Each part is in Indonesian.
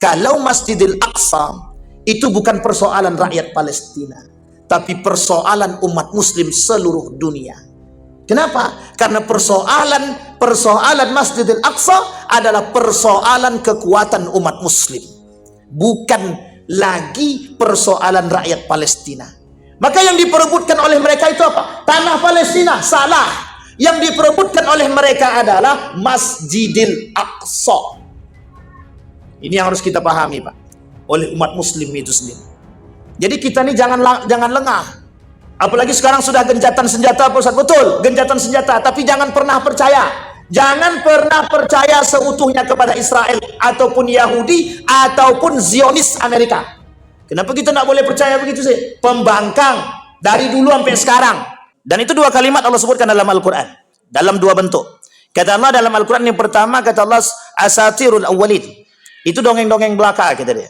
kalau Masjidil Aqsa itu bukan persoalan rakyat Palestina, tapi persoalan umat muslim seluruh dunia. Kenapa? Karena persoalan Masjidil Aqsa adalah persoalan kekuatan umat muslim, bukan lagi persoalan rakyat Palestina. Maka yang diperebutkan oleh mereka itu apa? Tanah Palestina. Salah. Yang diperebutkan oleh mereka adalah Masjidil Aqsa. Ini yang harus kita pahami, Pak, oleh umat muslim itu sendiri. Jadi kita ini jangan lengah. Apalagi sekarang sudah gencatan senjata, Pak Ustaz. Betul, gencatan senjata, tapi jangan pernah percaya. Jangan pernah percaya seutuhnya kepada Israel ataupun Yahudi ataupun Zionis Amerika. Kenapa kita tidak boleh percaya begitu sih? Pembangkang dari dulu sampai sekarang. Dan itu dua kalimat Allah sebutkan dalam Al-Quran, dalam dua bentuk. Kata Allah dalam Al-Quran yang pertama, kata Allah asatirul awwalin, itu dongeng-dongeng belaka, kata dia.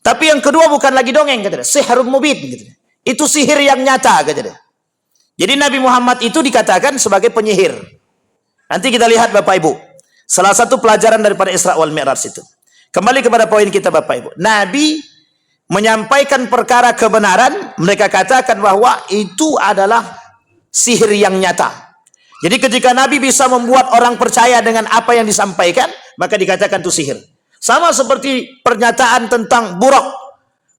Tapi yang kedua bukan lagi dongeng, kata dia, sihrun mubin, kata dia. Itu sihir yang nyata, kata dia. Jadi Nabi Muhammad itu dikatakan sebagai penyihir. Nanti kita lihat Bapak Ibu, salah satu pelajaran daripada Isra wal Mi'raj itu. Kembali kepada poin kita Bapak Ibu, Nabi menyampaikan perkara kebenaran, mereka katakan bahwa itu adalah sihir yang nyata. Jadi ketika Nabi bisa membuat orang percaya dengan apa yang disampaikan, maka dikatakan itu sihir. Sama seperti pernyataan tentang Buraq.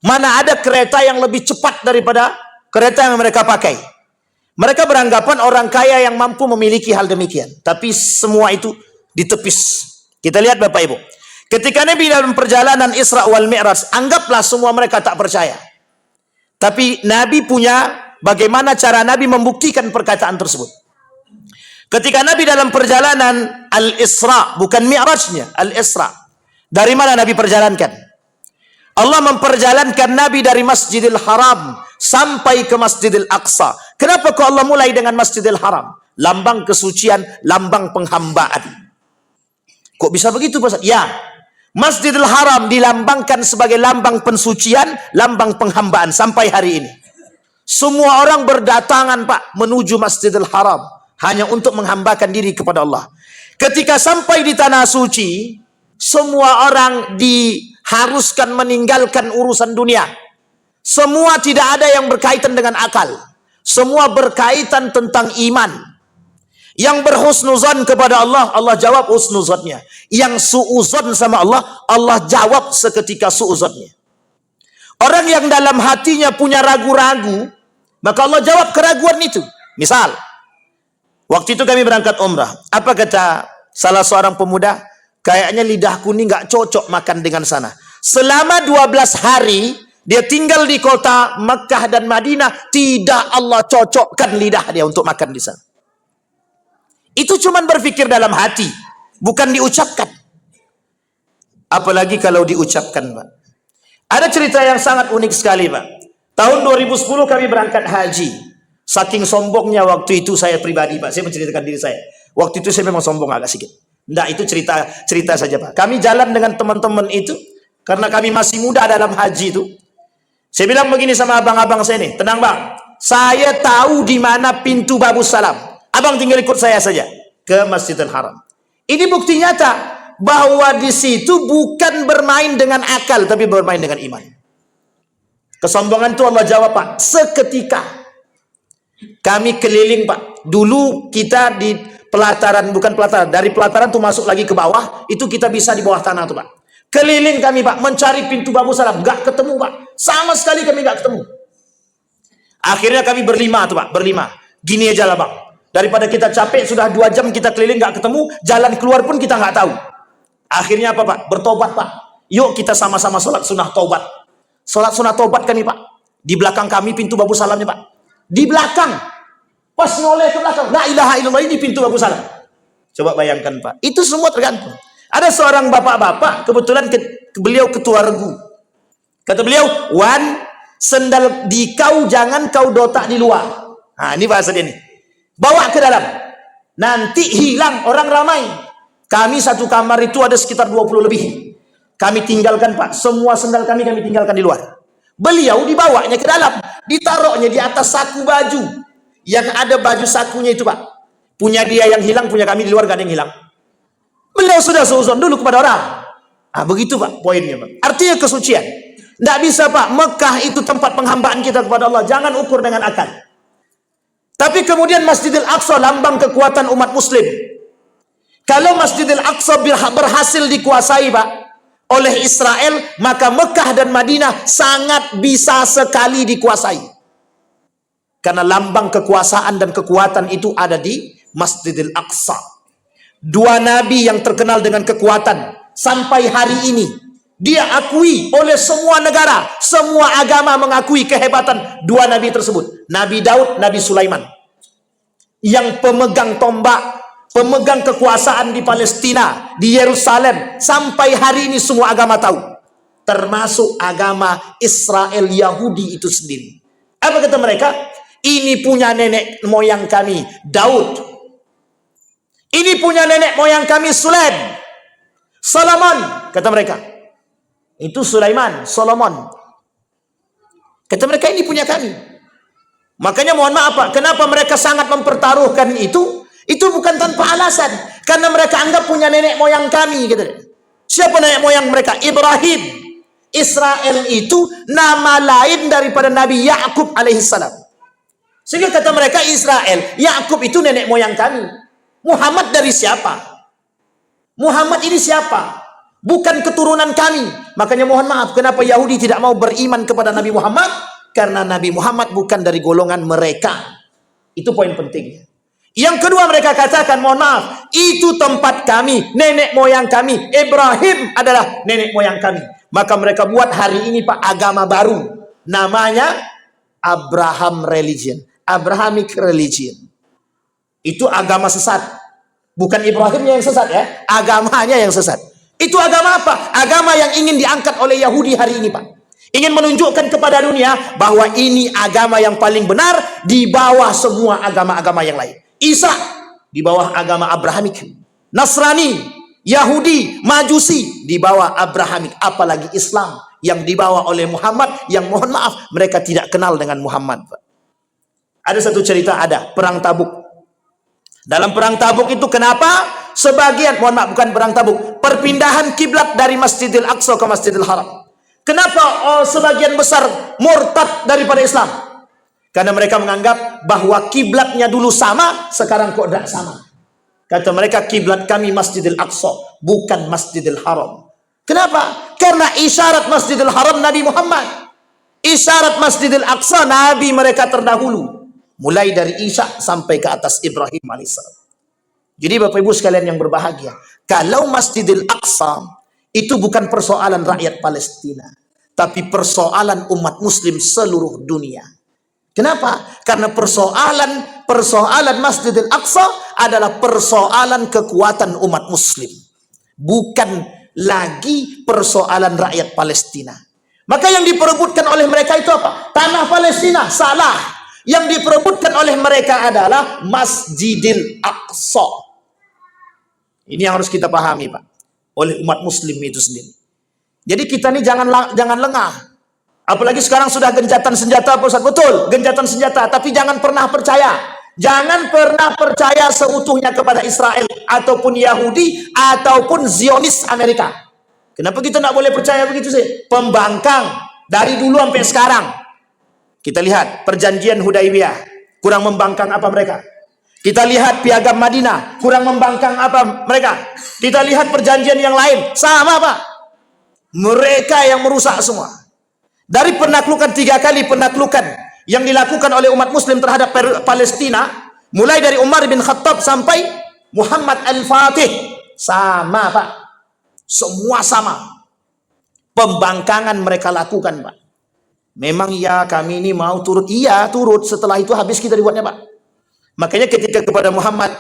Mana ada kereta yang lebih cepat daripada kereta yang mereka pakai. Mereka beranggapan orang kaya yang mampu memiliki hal demikian. Tapi semua itu ditepis. Kita lihat Bapak Ibu. Ketika Nabi dalam perjalanan Isra wal Mi'raj, anggaplah semua mereka tak percaya. Tapi Nabi punya bagaimana cara Nabi membuktikan perkataan tersebut. Ketika Nabi dalam perjalanan Al-Isra, bukan Mi'rajnya, Al-Isra. Dari mana Nabi perjalankan? Allah memperjalankan Nabi dari Masjidil Haram sampai ke Masjidil Aqsa. Kenapa kok Allah mulai dengan Masjidil Haram? Lambang kesucian, lambang penghambaan. Kok bisa begitu, Pak? Ya, Masjidil Haram dilambangkan sebagai lambang pensucian, lambang penghambaan sampai hari ini. Semua orang berdatangan, Pak, menuju Masjidil Haram hanya untuk menghambakan diri kepada Allah. Ketika sampai di tanah suci, semua orang diharuskan meninggalkan urusan dunia. Semua tidak ada yang berkaitan dengan akal. Semua berkaitan tentang iman. Yang berhusnuzan kepada Allah, Allah jawab husnuzannya. Yang suuzan sama Allah, Allah jawab seketika suuzannya. Orang yang dalam hatinya punya ragu-ragu, maka Allah jawab keraguan itu. Misal, waktu itu kami berangkat umrah. Apa kata salah seorang pemuda? Kayaknya lidahku ini nggak cocok makan dengan sana. Selama 12 hari, dia tinggal di kota Mekah dan Madinah, tidak Allah cocokkan lidah dia untuk makan di sana. Itu cuma berpikir dalam hati, bukan diucapkan. Apalagi kalau diucapkan, Pak. Ada cerita yang sangat unik sekali, Pak. Tahun 2010 kami berangkat haji. Saking sombongnya waktu itu saya pribadi, Pak. Saya menceritakan diri saya. Waktu itu saya memang sombong agak sedikit. Enggak, itu cerita saja, Pak. Kami jalan dengan teman-teman itu, karena kami masih muda dalam haji itu. Saya bilang begini sama abang-abang saya nih, tenang Bang, saya tahu di mana pintu Babus Salam. Abang tinggal ikut saya saja ke Masjidil Haram. Ini bukti nyata bahwa di situ bukan bermain dengan akal, tapi bermain dengan iman. Kesombongan itu Allah jawab, Pak, seketika. Kami keliling, Pak. Dulu kita di pelataran, bukan pelataran, dari pelataran tuh masuk lagi ke bawah, itu kita bisa di bawah tanah tuh, Pak. Keliling kami, Pak, mencari pintu Babus Salam, nggak ketemu, Pak. Sama sekali kami nggak ketemu. Akhirnya kami berlima tuh, Pak, berlima. Gini aja lah, Bang. Daripada kita capek, sudah 2 jam kita keliling nggak ketemu, jalan keluar pun kita nggak tahu. Akhirnya apa, Pak? Bertobat, Pak. Yuk kita sama-sama sholat sunnah taubat. Sholat sunnah taubat kami, Pak. Di belakang kami pintu Babus Salamnya, Pak. Di belakang. Pas noleh ke belakang, la ilaha illallah, ini pintu Babus Salam. Coba bayangkan, Pak. Itu semua tergantung. Ada seorang bapak-bapak, kebetulan beliau ketua regu. Kata beliau, Wan, sendal di kau jangan kau dotak di luar. Nah, ini bahasa dia nih. Bawa ke dalam. Nanti hilang orang ramai. Kami satu kamar itu ada sekitar 20 lebih. Kami tinggalkan, Pak. Semua sendal kami tinggalkan di luar. Beliau dibawanya ke dalam. Ditaruhnya di atas saku baju. Yang ada baju sakunya itu, Pak. Punya dia yang hilang, punya kami di luar gak ada yang hilang. Beliau sudah seuzon dulu kepada orang. Begitu Pak poinnya Pak. Artinya kesucian. Tidak bisa Pak, Mekah itu tempat penghambaan kita kepada Allah. Jangan ukur dengan akal. Tapi kemudian Masjidil Aqsa lambang kekuatan umat muslim. Kalau Masjidil Aqsa berhasil dikuasai Pak oleh Israel, maka Mekah dan Madinah sangat bisa sekali dikuasai. Karena lambang kekuasaan dan kekuatan itu ada di Masjidil Aqsa. Dua nabi yang terkenal dengan kekuatan sampai hari ini dia akui oleh semua negara, semua agama mengakui kehebatan dua nabi tersebut. Nabi Daud, Nabi Sulaiman. Yang pemegang tombak, pemegang kekuasaan di Palestina, di Yerusalem. Sampai hari ini semua agama tahu. Termasuk agama Israel Yahudi itu sendiri. Apa kata mereka? Ini punya nenek moyang kami, Daud. Ini punya nenek moyang kami, Sulaiman. Solomon, kata mereka. Itu Sulaiman, Solomon. Kata mereka ini punya kami. Makanya mohon maaf Pak, kenapa mereka sangat mempertaruhkan itu? Itu bukan tanpa alasan. Karena mereka anggap punya nenek moyang kami. Gitu. Siapa nenek moyang mereka? Ibrahim. Israel itu nama lain daripada Nabi Ya'qub alaihissalam. Sehingga kata mereka Israel, Ya'qub itu nenek moyang kami. Muhammad dari siapa? Muhammad ini siapa? Bukan keturunan kami. Makanya mohon maaf, kenapa Yahudi tidak mau beriman kepada Nabi Muhammad? Karena Nabi Muhammad bukan dari golongan mereka. Itu poin pentingnya. Yang kedua mereka katakan, mohon maaf, itu tempat kami, nenek moyang kami. Ibrahim adalah nenek moyang kami. Maka mereka buat hari ini Pak agama baru. Namanya Abraham Religion. Abrahamic Religion. Itu agama sesat. Bukan Ibrahimnya yang sesat ya, agamanya yang sesat. Itu agama apa? Agama yang ingin diangkat oleh Yahudi hari ini Pak. Ingin menunjukkan kepada dunia bahwa ini agama yang paling benar di bawah semua agama-agama yang lain. Isa di bawah agama Abrahamik. Nasrani, Yahudi, Majusi di bawah Abrahamik. Apalagi Islam yang dibawa oleh Muhammad yang mohon maaf mereka tidak kenal dengan Muhammad Pak. Ada satu cerita, ada perang Tabuk. Dalam perang Tabuk itu kenapa sebagian, mohon maaf bukan perang Tabuk, perpindahan kiblat dari Masjidil Aqsa ke Masjidil Haram. Kenapa sebagian besar murtad daripada Islam? Karena mereka menganggap bahwa kiblatnya dulu sama, sekarang kok tidak sama. Kata mereka kiblat kami Masjidil Aqsa, bukan Masjidil Haram. Kenapa? Karena isyarat Masjidil Haram Nabi Muhammad. Isyarat Masjidil Aqsa Nabi mereka terdahulu. Mulai dari Isa sampai ke atas Ibrahim alaihissalam. Jadi Bapak Ibu sekalian yang berbahagia, kalau Masjidil Aqsa itu bukan persoalan rakyat Palestina, tapi persoalan umat muslim seluruh dunia. Kenapa? Karena persoalan Masjidil Aqsa adalah persoalan kekuatan umat muslim. Bukan lagi persoalan rakyat Palestina. Maka yang diperebutkan oleh mereka itu apa? Tanah Palestina, salah. Yang diperebutkan oleh mereka adalah Masjidil Aqsa. Ini yang harus kita pahami Pak, oleh umat muslim itu sendiri. Jadi kita ini jangan lengah. Apalagi sekarang sudah gencatan senjata Pak Ustaz. Betul, gencatan senjata, tapi jangan pernah percaya. Jangan pernah percaya seutuhnya kepada Israel ataupun Yahudi ataupun Zionis Amerika. Kenapa kita tidak boleh percaya begitu sih? Pembangkang dari dulu sampai sekarang. Kita lihat perjanjian Hudaibiyah, kurang membangkang apa mereka? Kita lihat piagam Madinah, kurang membangkang apa mereka? Kita lihat perjanjian yang lain, sama Pak. Mereka yang merusak semua. Dari penaklukan 3 kali penaklukan yang dilakukan oleh umat muslim terhadap Palestina, mulai dari Umar bin Khattab sampai Muhammad Al-Fatih, sama Pak. Semua sama. Pembangkangan mereka lakukan Pak. Memang ya kami ini mau turut, iya turut, setelah itu habis kita dibuatnya Pak. Makanya ketika kepada Muhammad,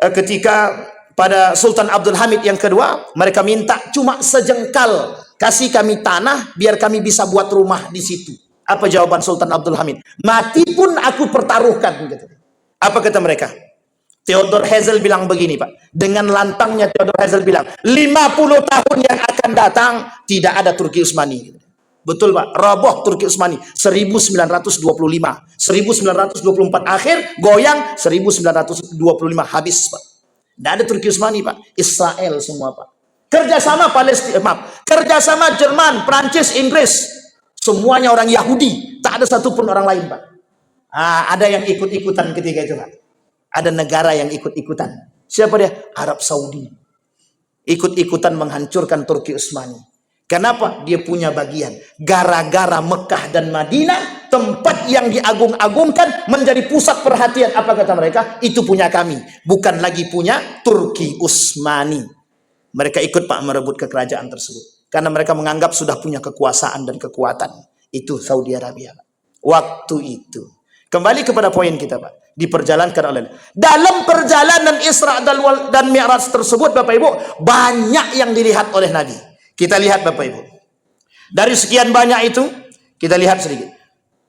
ketika pada Sultan Abdul Hamid yang kedua, mereka minta cuma sejengkal, kasih kami tanah biar kami bisa buat rumah di situ. Apa jawaban Sultan Abdul Hamid? Mati pun aku pertaruhkan. Apa kata mereka? Theodor Herzl bilang begini Pak, dengan lantangnya Theodor Herzl bilang 50 tahun yang akan datang tidak ada Turki Utsmani. Betul Pak, roboh Turki Utsmani 1925, 1924 akhir, goyang 1925 habis Pak. Tidak ada Turki Utsmani Pak, Israel semua Pak. Kerjasama Palestina, kerjasama Jerman, Prancis, Inggris, semuanya orang Yahudi, tak ada satupun orang lain, Pak. Ada yang ikut-ikutan ketika itu, Pak. Ada negara yang ikut-ikutan. Siapa dia? Arab Saudi. Ikut-ikutan menghancurkan Turki Utsmani. Kenapa? Dia punya bagian. Gara-gara Mekah dan Madinah, tempat yang diagung-agungkan menjadi pusat perhatian. Apa kata mereka? Itu punya kami, bukan lagi punya Turki Utsmani. Mereka ikut, Pak, merebut kekerajaan tersebut. Karena mereka menganggap sudah punya kekuasaan dan kekuatan. Itu Saudi Arabia, Pak. Waktu itu. Kembali kepada poin kita, Pak. Diperjalankan oleh dalam perjalanan Isra dan Mi'raj tersebut, Bapak Ibu, banyak yang dilihat oleh Nabi. Kita lihat, Bapak Ibu. Dari sekian banyak itu, kita lihat sedikit.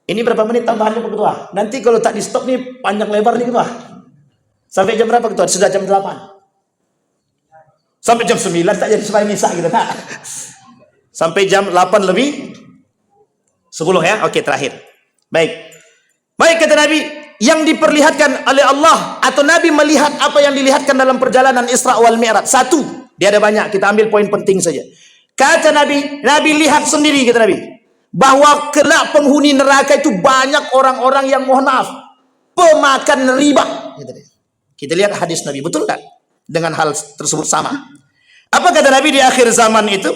Ini berapa menit tambahannya, Pak Ketua? Nanti kalau tak di stop nih panjang lebar nih, Ketua. Sampai jam berapa, Ketua? Sudah jam 8. Sampai jam 9 tak jadi sembahyang Isya gitu, Pak. Sampai jam 8 lebih 10 ya. Oke, terakhir. Baik. Baik, kata Nabi, yang diperlihatkan oleh Allah atau Nabi melihat apa yang dilihatkan dalam perjalanan Isra wal Mi'raj. Satu, dia ada banyak, kita ambil poin penting saja. Kata Nabi, Nabi lihat sendiri, kata Nabi, bahwa kelak penghuni neraka itu banyak orang-orang yang, mohon maaf, pemakan riba. Kita lihat hadis Nabi, betul tak? Dengan hal tersebut sama. Apa kata Nabi di akhir zaman itu?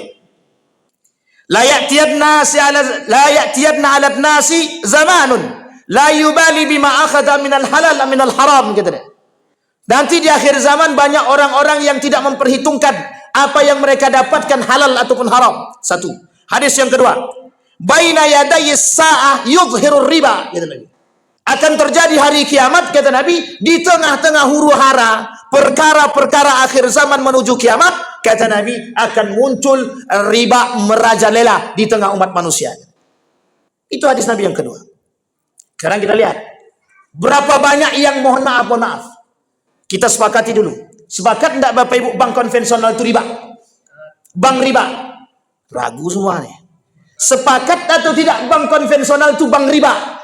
La ya'tiyadna 'ala nasi zamanun la yubali bima akhadha minal halal minal haram, gitu deh. Nanti di akhir zaman banyak orang-orang yang tidak memperhitungkan apa yang mereka dapatkan halal ataupun haram. Satu. Hadis yang kedua, baina yaday sa'ah yudhhirur riba, gitu Nabi. Akan terjadi hari kiamat, kata Nabi, di tengah-tengah huru-hara perkara-perkara akhir zaman menuju kiamat, kata Nabi, akan muncul riba merajalela di tengah umat manusia. Itu hadis Nabi yang kedua. Sekarang kita lihat berapa banyak yang mohon maaf. Kita sepakati dulu. Sepakat enggak Bapak Ibu bank konvensional itu riba? Bank riba. Ragu semua nih. Sepakat atau tidak bank konvensional itu bank riba?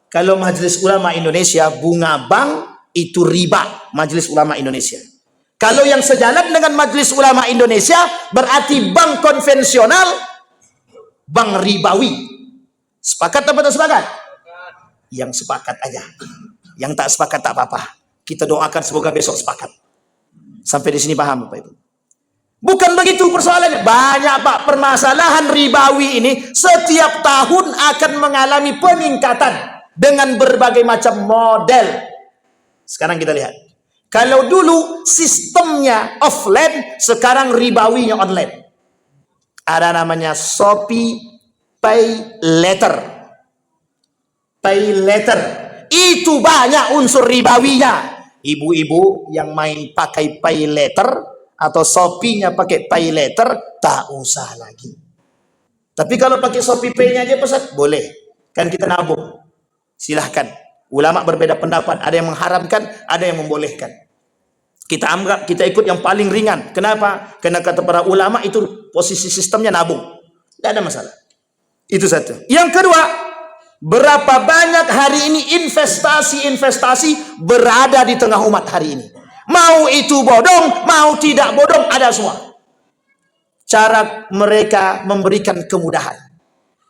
Kalau Majelis Ulama Indonesia, bunga bank itu riba. Majelis Ulama Indonesia. Kalau yang sejalan dengan Majelis Ulama Indonesia, berarti bank konvensional, bank ribawi. Sepakat atau tidak sepakat? Yang sepakat aja. Yang tak sepakat tak apa-apa. Kita doakan semoga besok sepakat. Sampai di sini paham, Bapak Ibu? Bukan begitu persoalannya. Banyak, Pak, permasalahan ribawi ini setiap tahun akan mengalami peningkatan dengan berbagai macam model. Sekarang kita lihat. Kalau dulu sistemnya offline, sekarang ribawinya online. Ada namanya Shopee Pay Later. Pay Later. Itu banyak unsur ribawinya. Ibu-ibu yang main pakai Pay Later atau Shopee-nya pakai Pay Later, tak usah lagi. Tapi kalau pakai Shopee Pay-nya aja pesan, boleh. Kan kita nabung. Silahkan. Ulama berbeda pendapat. Ada yang mengharamkan, ada yang membolehkan. Kita anggap, kita ikut yang paling ringan. Kenapa? Karena kata para ulama itu posisi sistemnya nabung. Tidak ada masalah. Itu satu. Yang kedua, berapa banyak hari ini investasi berada di tengah umat hari ini. Mau itu bodong, mau tidak bodong, ada semua. Cara mereka memberikan kemudahan.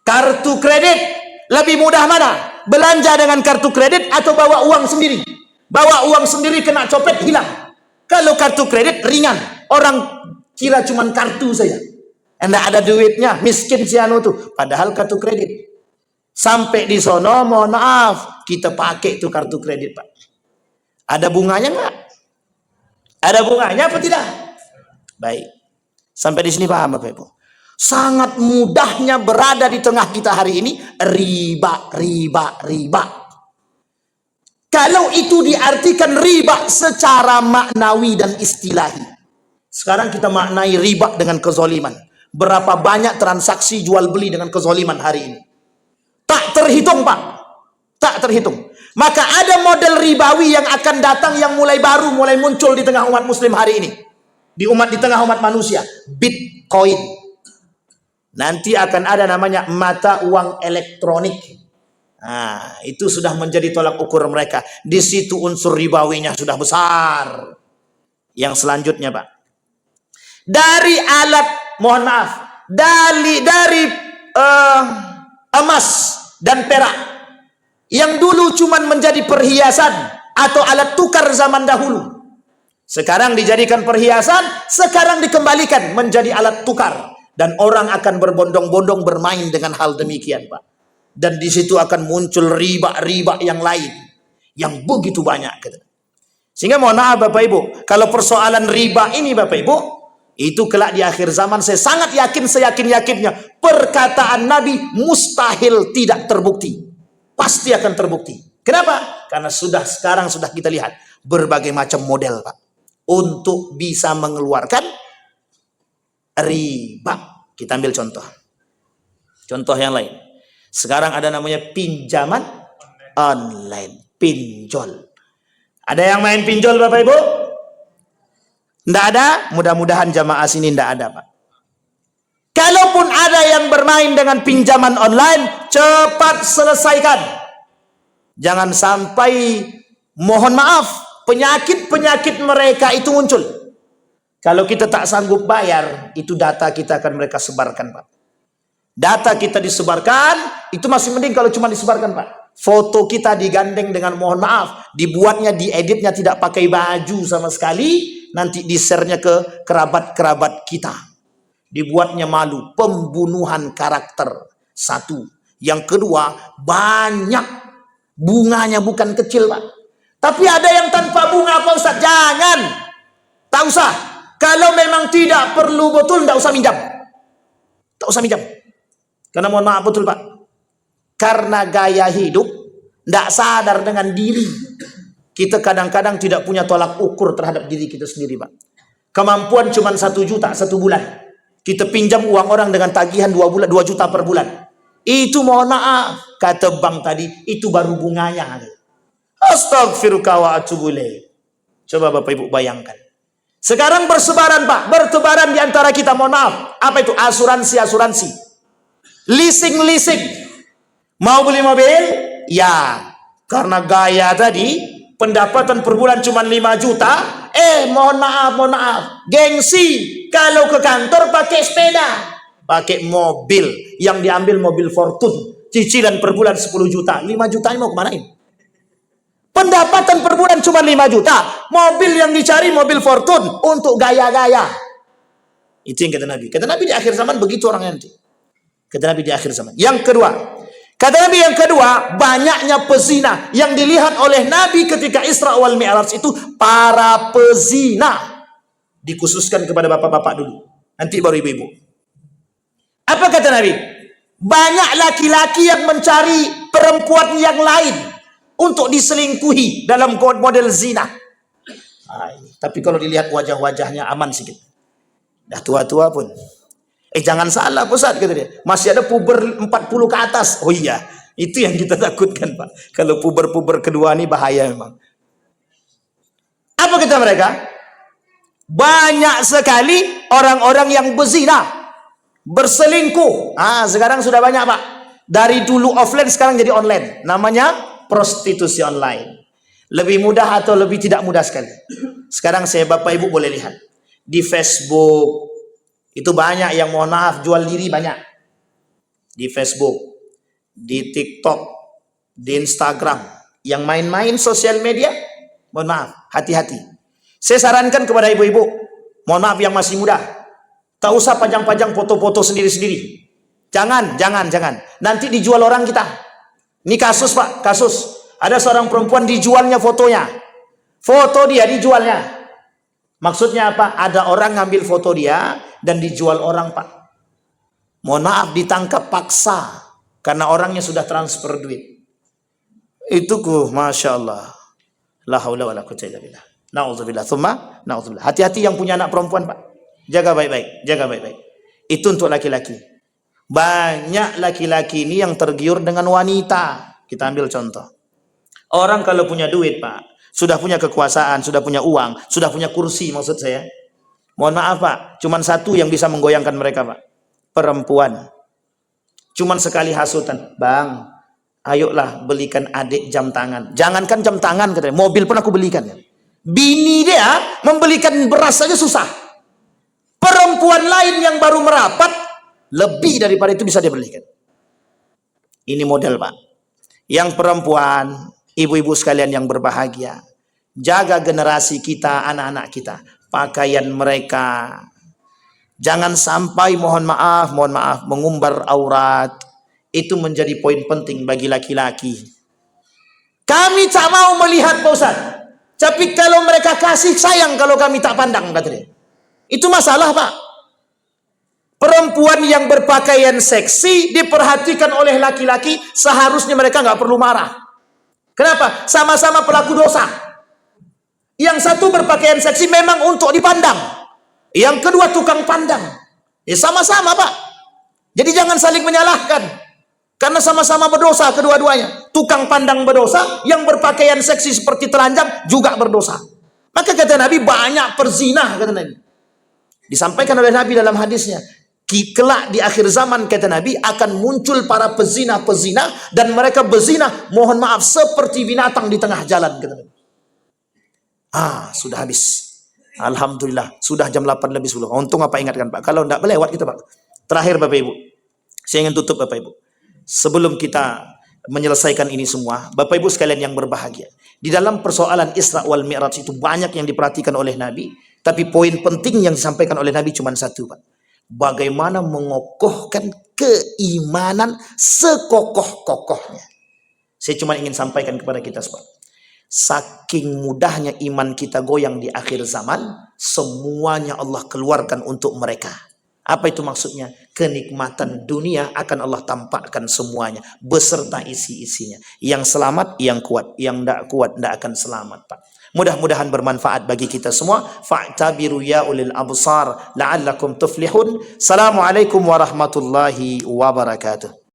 Kartu kredit, lebih mudah mana? Belanja dengan kartu kredit atau bawa uang sendiri? Bawa uang sendiri kena copet, hilang. Kalau kartu kredit ringan. Orang kira cuma kartu saja. Tidak ada duitnya, miskin si anu tuh. Padahal kartu kredit. Sampai di sono, mohon maaf, kita pakai itu kartu kredit, Pak. Ada bunganya enggak? Ada bunganya apa tidak? Baik. Sampai di sini paham, Bapak Ibu? Sangat mudahnya berada di tengah kita hari ini riba. Kalau itu diartikan riba secara maknawi dan istilahi. Sekarang kita maknai riba dengan kezoliman. Berapa banyak transaksi jual beli dengan kezoliman hari ini? Tak terhitung, Pak. Tak terhitung. Maka ada model ribawi yang akan datang yang mulai muncul di tengah umat muslim hari ini. Di tengah umat manusia. Bitcoin. Nanti akan ada namanya mata uang elektronik. Nah, itu sudah menjadi tolak ukur mereka. Di situ unsur ribawinya sudah besar. Yang selanjutnya, Pak. dari alat, mohon maaf, dari emas dan perak yang dulu cuman menjadi perhiasan atau alat tukar zaman dahulu. Sekarang dijadikan perhiasan, sekarang dikembalikan menjadi alat tukar. Dan orang akan berbondong-bondong bermain dengan hal demikian, Pak. Dan di situ akan muncul riba-riba yang lain. Yang begitu banyak. Sehingga mohon maaf Bapak Ibu, kalau persoalan riba ini Bapak Ibu, itu kelak di akhir zaman saya sangat yakin, seyakin-yakinnya, perkataan Nabi mustahil tidak terbukti. Pasti akan terbukti. Kenapa? Karena sekarang sudah kita lihat berbagai macam model, Pak, untuk bisa mengeluarkan riba. Kita ambil contoh yang lain. Sekarang ada namanya pinjaman online, pinjol. Ada yang main pinjol Bapak Ibu? Tidak ada? Mudah-mudahan jamaah sini tidak ada, Pak. Kalaupun ada yang bermain dengan pinjaman online, cepat selesaikan. Jangan sampai, mohon maaf, penyakit-penyakit mereka itu muncul. Kalau kita tak sanggup bayar, itu data kita akan mereka sebarkan, Pak. Data kita disebarkan, itu masih mending kalau cuma disebarkan, Pak. Foto kita digandeng dengan, mohon maaf, dibuatnya, dieditnya tidak pakai baju sama sekali, nanti di-share-nya ke kerabat-kerabat kita. Dibuatnya malu, pembunuhan karakter. Satu. Yang kedua, banyak bunganya, bukan kecil, Pak. Tapi ada yang tanpa bunga, Pak Ustaz. Jangan. Tak usah. Kalau memang tidak perlu betul, tidak usah minjam. Tak usah minjam. Karena mohon maaf betul, Pak. Karena gaya hidup, tidak sadar dengan diri. Kita kadang-kadang tidak punya tolak ukur terhadap diri kita sendiri, Pak. Kemampuan cuma 1 juta 1 bulan. Kita pinjam uang orang dengan tagihan 2 juta per bulan. Itu mohon maaf, kata bank tadi, itu baru bunganya. Astagfirullah wa atubu ilaih. Coba Bapak Ibu bayangkan. Sekarang bersebaran, Pak, bertebaran di antara kita, mohon maaf. Apa itu? Asuransi. Leasing. Mau beli mobil? Ya. Karena gaya tadi, pendapatan per bulan cuma 5 juta. Mohon maaf. Gengsi. Kalau ke kantor pakai sepeda. Pakai mobil. Yang diambil mobil Fortune. Cicilan per bulan 10 juta. 5 juta ini mau kemanain? Pendapatan per bulan cuma 5 juta. Mobil yang dicari mobil Fortune untuk gaya-gaya. Itu yang kata Nabi. Kata Nabi di akhir zaman begitu orang nanti. Kata Nabi di akhir zaman. Yang kedua. Kata Nabi yang kedua, banyaknya pezina. Yang dilihat oleh Nabi ketika Isra wal Mi'raj itu para pezina. Dikhususkan kepada bapak-bapak dulu. Nanti baru ibu-ibu. Apa kata Nabi? Banyak laki-laki yang mencari perempuan yang lain untuk diselingkuhi dalam model zina. Tapi kalau dilihat wajah-wajahnya aman sedikit. Dah tua-tua pun. Jangan salah Ustaz, kata dia. Masih ada puber 40 ke atas. Oh iya, itu yang kita takutkan, Pak. Kalau puber-puber kedua ini bahaya memang. Apa kata mereka? Banyak sekali orang-orang yang berzina, berselingkuh. Sekarang sudah banyak, Pak. Dari dulu offline sekarang jadi online. Namanya prostitusi online. Lebih mudah atau lebih tidak mudah sekali. Sekarang saya Bapak Ibu boleh lihat. Di Facebook, itu banyak yang mohon maaf jual diri banyak. Di Facebook, di TikTok, di Instagram. Yang main-main sosial media, mohon maaf, hati-hati. Saya sarankan kepada ibu-ibu, mohon maaf yang masih muda, tak usah pajang-pajang foto-foto sendiri-sendiri. Jangan. Nanti dijual orang kita. Ini kasus, Pak, kasus. Ada seorang perempuan dijualnya fotonya. Foto dia dijualnya. Maksudnya apa? Ada orang ngambil foto dia dan dijual orang, Pak. Mohon maaf, ditangkap paksa karena orangnya sudah transfer duit. Itu Masya Allah. La haula wa la quwwata illa billah. Na'udzubillah. Tsumma na'udzubillah. Hati-hati yang punya anak perempuan, Pak. Jaga baik-baik. Itu untuk laki-laki. Banyak laki-laki ini yang tergiur dengan wanita. Kita ambil contoh. Orang kalau punya duit, Pak, sudah punya kekuasaan, sudah punya uang, sudah punya kursi, maksud saya. Mohon maaf, Pak, cuman satu yang bisa menggoyangkan mereka, Pak. Perempuan. Cuman sekali hasutan. Bang, ayolah belikan adik jam tangan. Jangankan jam tangan, katanya, mobil pun aku belikan. Bini dia membelikan beras saja susah. Perempuan lain yang baru merapat, lebih daripada itu bisa dia belikan. Ini model, Pak. Yang perempuan, ibu-ibu sekalian yang berbahagia, jaga generasi kita, anak-anak kita, pakaian mereka. Jangan sampai, mohon maaf, mengumbar aurat. Itu menjadi poin penting bagi laki-laki. Kami tak mau melihat, Pak Ustaz. Tapi kalau mereka kasih, sayang kalau kami tak pandang, kata dia. Itu masalah, Pak. Perempuan yang berpakaian seksi diperhatikan oleh laki-laki, seharusnya mereka nggak perlu marah. Kenapa? Sama-sama pelaku dosa. Yang satu berpakaian seksi memang untuk dipandang. Yang kedua tukang pandang. Ya sama-sama, Pak. Jadi jangan saling menyalahkan. Karena sama-sama berdosa kedua-duanya. Tukang pandang berdosa, yang berpakaian seksi seperti telanjang juga berdosa. Maka kata Nabi, banyak perzina, kata Nabi. Disampaikan oleh Nabi dalam hadisnya, kelak di akhir zaman, kata Nabi, akan muncul para pezina-pezina, dan mereka berzina, mohon maaf, seperti binatang di tengah jalan, kata Nabi. Sudah habis. Alhamdulillah, sudah jam 8 lebih 10. Untung apa ingatkan, Pak. Kalau tidak melewat kita, Pak. Terakhir, Bapak Ibu. Saya ingin tutup, Bapak Ibu. Sebelum kita menyelesaikan ini semua, Bapak Ibu sekalian yang berbahagia, di dalam persoalan Isra wal Mi'raj itu banyak yang diperhatikan oleh Nabi, tapi poin penting yang disampaikan oleh Nabi cuma satu, Pak. Bagaimana mengokohkan keimanan sekokoh-kokohnya. Saya cuma ingin sampaikan kepada kita semua. Saking mudahnya iman kita goyang di akhir zaman, semuanya Allah keluarkan untuk mereka. Apa itu maksudnya? Kenikmatan dunia akan Allah tampakkan semuanya, beserta isi-isinya. Yang selamat, yang kuat. Yang tidak kuat, tidak akan selamat, Pak. Mudah-mudahan bermanfaat bagi kita semua. Fa'tabiru ya ulil absar la'allakum tuflihun. Assalamualaikum warahmatullahi wabarakatuh.